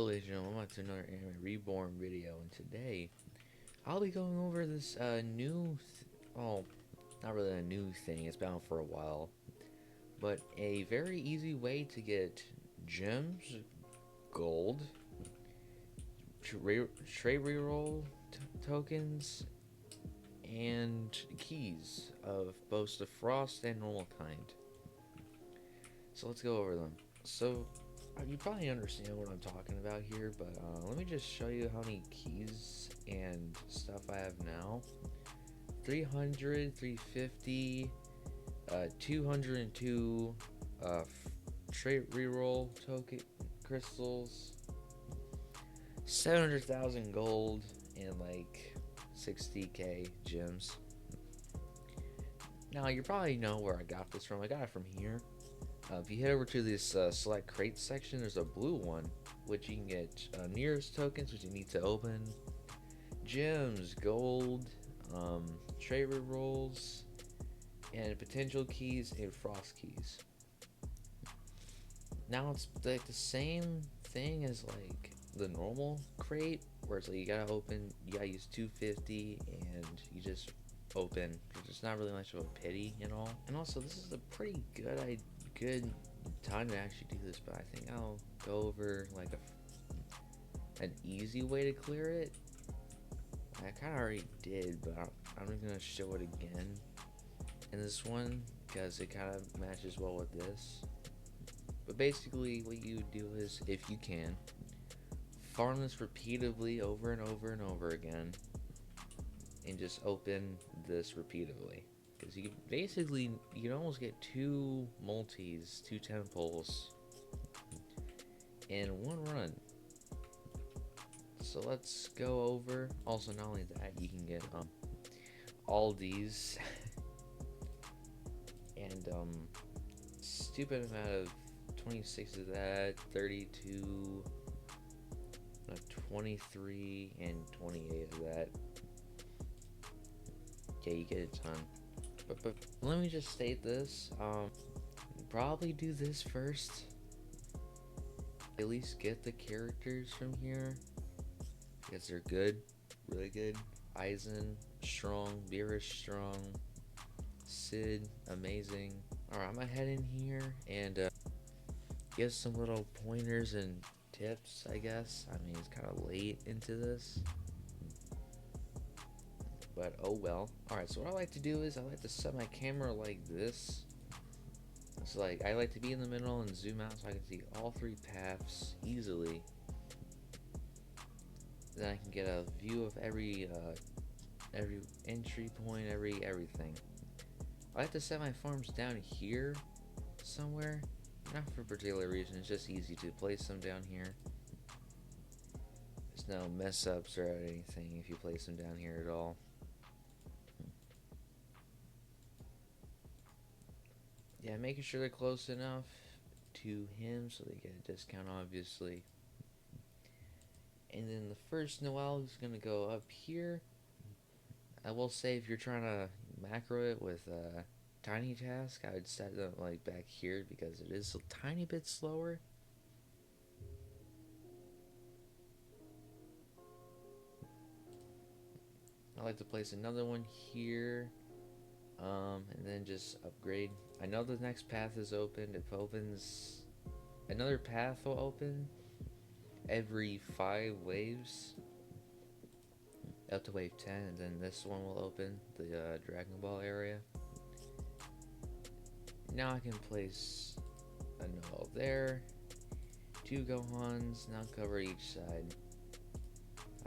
Hello ladies and gentlemen, welcome to another Anime Reborn video, and today I'll be going over this well, not really a new thing, it's been out for a while, but a very easy way to get gems, gold, trade reroll tokens, and keys of both the frost and normal kind. So let's go over them. So you probably understand what I'm talking about here, but let me just show you how many keys and stuff I have now. 300, 350, 202 trait reroll token crystals, 700,000 gold, and like 60k gems. Now you probably know where I got this from. I got it from here. If you head over to this select crates section, there's a blue one, which you can get nearest tokens, which you need to open, gems, gold, trade rerolls, and potential keys and frost keys. Now it's like the same thing as like the normal crate, where it's like you gotta use 250, and you just open. There's not really much of a pity and all. And also, this is a pretty good time to actually do this, but I think I'll go over like an easy way to clear it. I kind of already did, but I'm just gonna show it again in this one because it kind of matches well with this. But basically, what you do is, if you can, farm this repeatedly over and over and over again, and just open this repeatedly. Because you can almost get two multis, two temples in one run. So let's go over. Also, not only that, you can get all these and stupid amount of 26 of that, 32, 23, and 28 of that. Yeah, you get a ton. But let me just state this. Probably do this first. At least get the characters from here, because they're good, really good. Aizen, strong. Beerus, strong. Sid, amazing. Alright, I'm gonna head in here and give some little pointers and tips, I guess. I mean, it's kind of late into this, but oh well. Alright, so what I like to do is I like to set my camera like this. It's like I like to be in the middle and zoom out so I can see all three paths easily. Then I can get a view of every entry point, everything. I like to set my farms down here somewhere. Not for a particular reason, it's just easy to place them down here. There's no mess ups or anything if you place them down here at all. Yeah, making sure they're close enough to him so they get a discount, obviously. And then the first Noel is going to go up here. I will say, if you're trying to macro it with tiny task, I would set them like back here because it is a tiny bit slower. I like to place another one here, and then just upgrade. I know the next path is open. If opens, another path will open every 5 waves up to wave 10, and then this one will open, the Dragon Ball area. Now I can place a Noel there, 2 Gohans, now cover each side.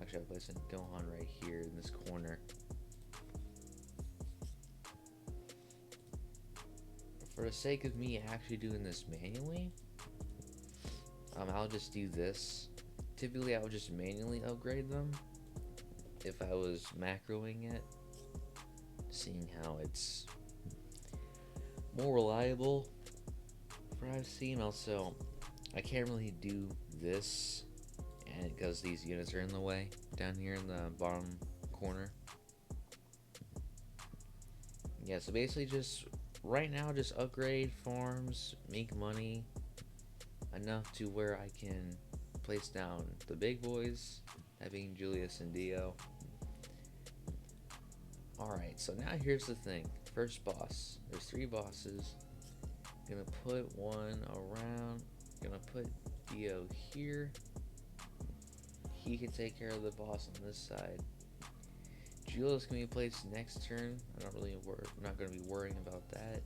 Actually, I'll place a Gohan right here in this corner. For the sake of me actually doing this manually, I'll just do this. Typically, I would just manually upgrade them if I was macroing it, seeing how it's more reliable from what I've seen. Also, I can't really do this, and because these units are in the way down here in the bottom corner. Yeah, so basically just right now just upgrade farms, make money enough to where I can place down the big boys, that being Julius and Dio. Alright, so now here's the thing. First boss. There's 3 bosses. Gonna put one around. Gonna put Dio here. He can take care of the boss on this side. Julius can be placed next turn. I'm not gonna be worrying about that.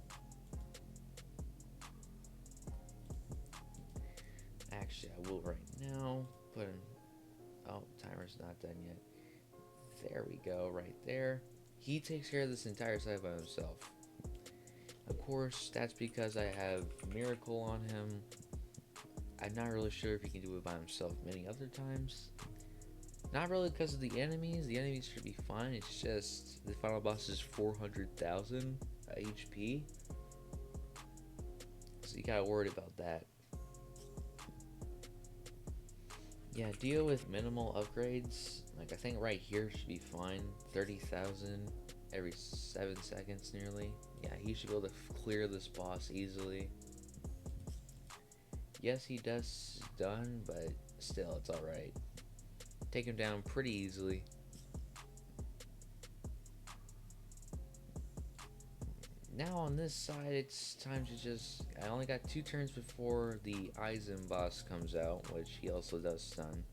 Actually, I will right now. Oh, timer's not done yet. There we go, right there. He takes care of this entire side by himself. Of course, that's because I have Miracle on him. I'm not really sure if he can do it by himself many other times. Not really because of the enemies. The enemies should be fine. It's just the final boss is 400,000 HP. So you gotta worry about that. Yeah, deal with minimal upgrades. Like, I think right here should be fine. 30,000 every 7 seconds nearly. Yeah, he should be able to clear this boss easily. Yes, he does stun, but still, it's alright. Take him down pretty easily. Now on this side, it's time to just... I only got 2 turns before the Eisen boss comes out, which he also does stun.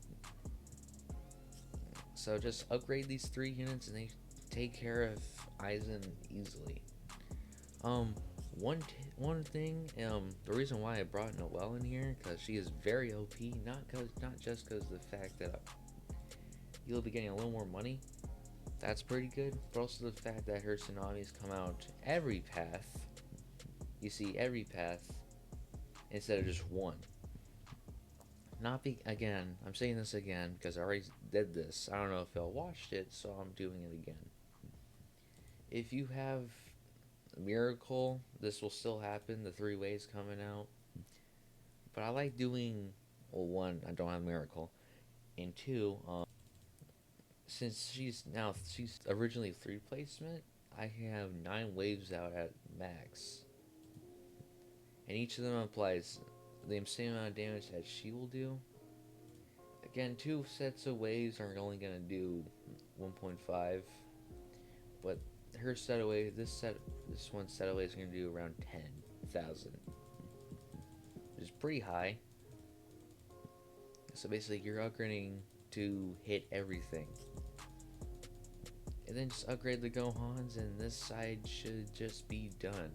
So just upgrade these 3 units and they take care of Eisen easily. One thing, the reason why I brought Noelle in here, because she is very OP, not just because of the fact that you'll be getting a little more money. That's pretty good, but also the fact that her tsunamis come out every path. You see every path instead of just one. Again, I'm saying this again because I already did this. I don't know if y'all watched it, so I'm doing it again. If you have Miracle, this will still happen, the 3 waves coming out. But I like doing, well, 1, I don't have Miracle, and 2, since she's originally 3 placement, I have 9 waves out at max. And each of them applies the same amount of damage that she will do. Again, 2 sets of waves are only going to do 1.5. But her set of waves, this one set of waves is going to do around 10,000. Which is pretty high. So basically, you're upgrading to hit everything. And then just upgrade the Gohans, and this side should just be done.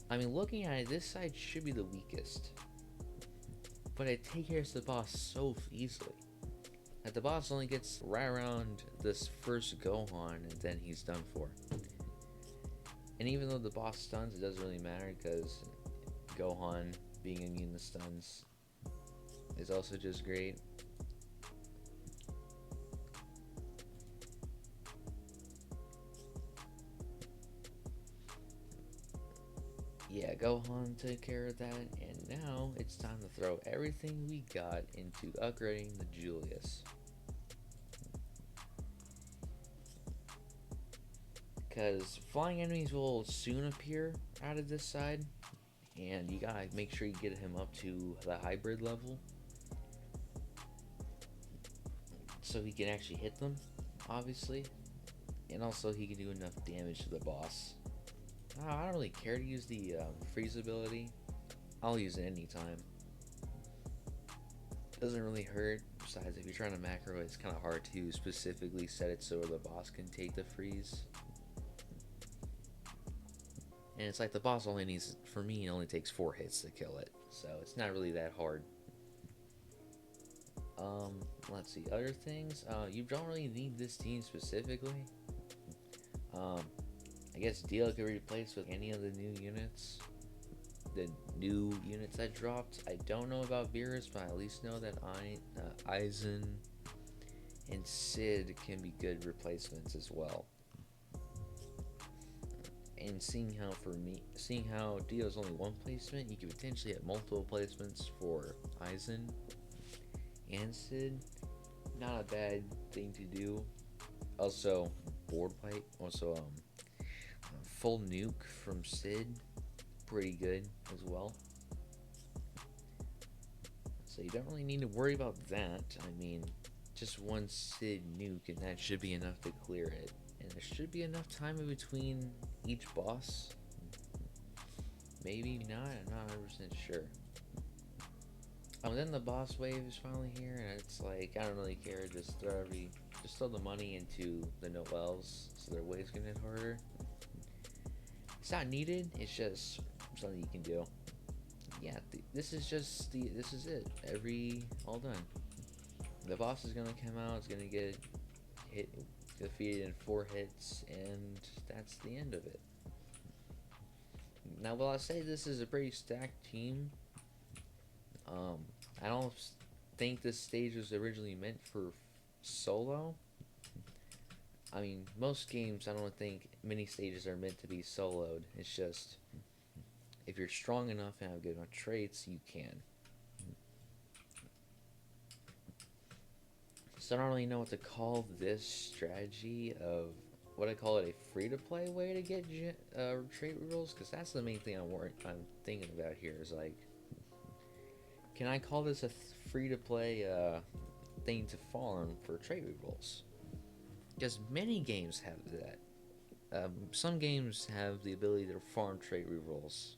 I mean, looking at it, this side should be the weakest. But I take care of the boss so easily. Like, the boss only gets right around this first Gohan, and then he's done for. And even though the boss stuns, it doesn't really matter, because Gohan being immune to stuns is also just great. Yeah, Gohan took care of that, and now it's time to throw everything we got into upgrading the Julius. Because flying enemies will soon appear out of this side, and you gotta make sure you get him up to the hybrid level so he can actually hit them, obviously, and also he can do enough damage to the boss. I don't really care to use the freeze ability. I'll use it anytime. Doesn't really hurt. Besides, if you're trying to macro, it's kind of hard to specifically set it so the boss can take the freeze. And it's like the boss only needs, for me, it only takes 4 hits to kill it. So it's not really that hard. Let's see, other things. You don't really need this team specifically. I guess Dio could be replaced with any of the new units. The new units that dropped. I don't know about Beerus, but I at least know that Eisen and Sid can be good replacements as well. And seeing how Dio's only 1 placement, you could potentially have multiple placements for Eisen and Sid. Not a bad thing to do. Also, board wipe. Also, full nuke from Sid, pretty good as well. So you don't really need to worry about that. I mean, just one Sid nuke and that should be enough to clear it. And there should be enough time in between each boss. Maybe not, I'm not 100% sure. Then the boss wave is finally here, and it's like, I don't really care, just throw the money into the Noels, so their wave's gonna hit harder. It's not needed, it's just something you can do. Yeah, this is it. All done. The boss is gonna come out, it's gonna get defeated in 4 hits, and that's the end of it. Now, while I say this is a pretty stacked team, I don't think this stage was originally meant for solo. I mean, most games, I don't think many stages are meant to be soloed. It's just, if you're strong enough and have good enough traits, you can. So I don't really know what to call this strategy of what I call it, a free-to-play way to get trait rerolls, because that's the main thing I'm thinking about here is like, can I call this a free-to-play thing to farm for trait rerolls? Because many games have that. Some games have the ability to farm trait rerolls.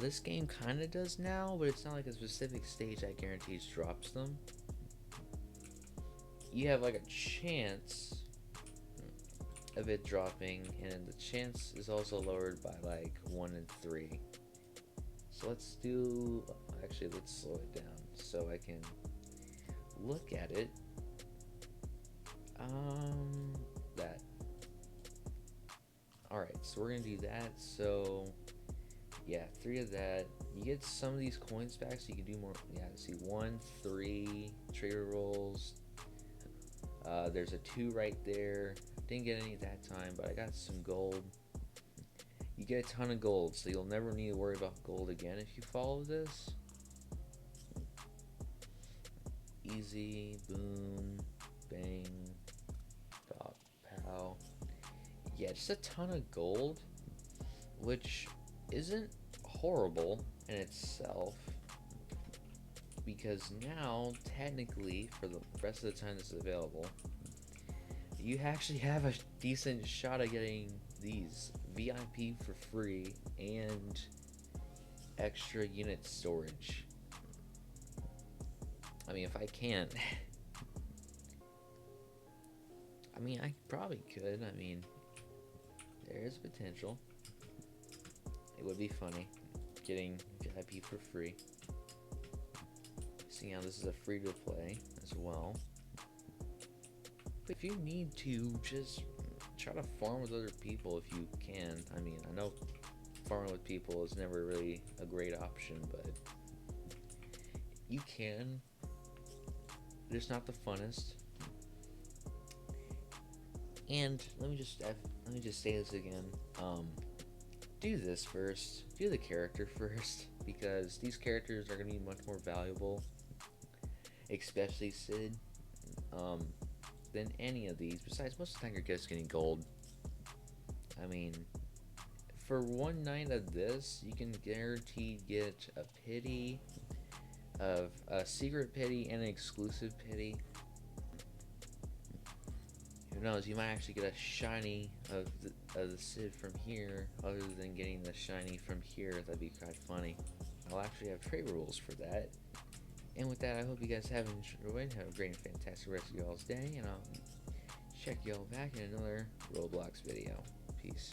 This game kind of does now, but it's not like a specific stage that guarantees drops them. You have like a chance of it dropping, and the chance is also lowered by like 1 in 3. So let's slow it down so I can look at it. That. Alright, so we're gonna do that. So yeah, 3 of that. You get some of these coins back, so you can do more. Yeah, see, 1, 3 trait rolls. There's a 2 right there. Didn't get any that time, but I got some gold. You get a ton of gold, so you'll never need to worry about gold again if you follow this. Easy, boom, bang, pop, pow. Yeah, just a ton of gold, which isn't horrible in itself, because now, technically, for the rest of the time this is available, you actually have a decent shot at getting these VIP for free and extra unit storage. I mean, if I can't, I mean, I probably could. I mean, there is potential. It would be funny getting VIP for free. Seeing how this is a free to play as well. But if you need to, just try to farm with other people if you can. I mean, I know farming with people is never really a great option, but you can. It's not the funnest. And let me just say this again. Do this first. Do the character first, because these characters are gonna be much more valuable, especially Sid, than any of these. Besides, most of the time you're just getting gold. I mean, for one night of this, you can guaranteed get a pity, of a secret pity and an exclusive pity. Who knows, you might actually get a shiny of the Sid from here, other than getting the shiny from here. That'd be quite funny. I'll actually have trade rules for that. And with that, I hope you guys have enjoyed. Have a great and fantastic rest of y'all's day, and I'll check y'all back in another Roblox video. Peace.